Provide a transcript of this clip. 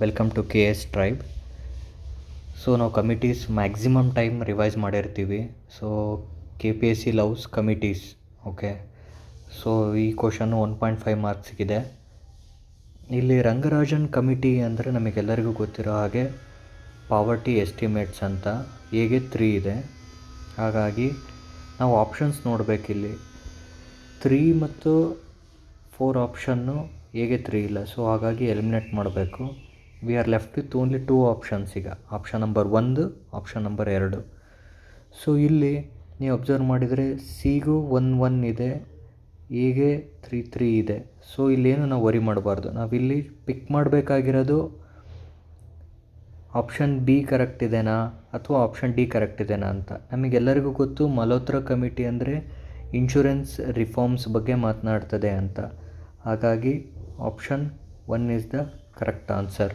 Welcome to KS tribe. So ನಾವು committees maximum time revise ಮಾಡಿರ್ತೀವಿ. So KPSC loves committees. Okay, so ಈ ಕ್ವಶನ್ನು 1.5 ಮಾರ್ಕ್ಸಿಗಿದೆ. ಇಲ್ಲಿ ರಂಗರಾಜನ್ ಕಮಿಟಿ ಅಂದರೆ ನಮಗೆಲ್ಲರಿಗೂ ಗೊತ್ತಿರೋ ಹಾಗೆ ಪಾವರ್ಟಿ ಎಸ್ಟಿಮೇಟ್ಸ್ ಅಂತ ಹೇಗೆ 3 ಇದೆ. ಹಾಗಾಗಿ ನಾವು ಆಪ್ಷನ್ಸ್ ನೋಡಬೇಕಿಲ್ಲಿ. 3 ಮತ್ತು 4 ಆಪ್ಷನ್ನು ಹೇಗೆ 3 ಇಲ್ಲ, ಸೊ ಹಾಗಾಗಿ ಎಲಿಮಿನೇಟ್ ಮಾಡಬೇಕು. We are left with only 2 options. ಈಗ option number 1, option number 2. So ಇಲ್ಲಿ ನೀವು ಅಬ್ಸರ್ವ್ ಮಾಡಿದರೆ ಸಿಗೂ 1 ಇದೆ, ಎಗೆ 3 ಇದೆ. ಸೊ ಇಲ್ಲೇನು ನಾವು ವರಿ ಮಾಡಬಾರ್ದು. ನಾವಿಲ್ಲಿ ಪಿಕ್ ಮಾಡಬೇಕಾಗಿರೋದು ಆಪ್ಷನ್ ಬಿ ಕರೆಕ್ಟ್ ಇದೆನಾ ಅಥವಾ ಆಪ್ಷನ್ ಡಿ ಕರೆಕ್ಟ್ ಇದೆನಾ ಅಂತ. ನಮಗೆಲ್ಲರಿಗೂ ಗೊತ್ತು ಮಲ್ಹೋತ್ರಾ ಕಮಿಟಿ ಅಂದರೆ ಇನ್ಶೂರೆನ್ಸ್ ರಿಫಾರ್ಮ್ಸ್ ಬಗ್ಗೆ ಮಾತನಾಡ್ತದೆ ಅಂತ. ಹಾಗಾಗಿ option 1 is the correct answer.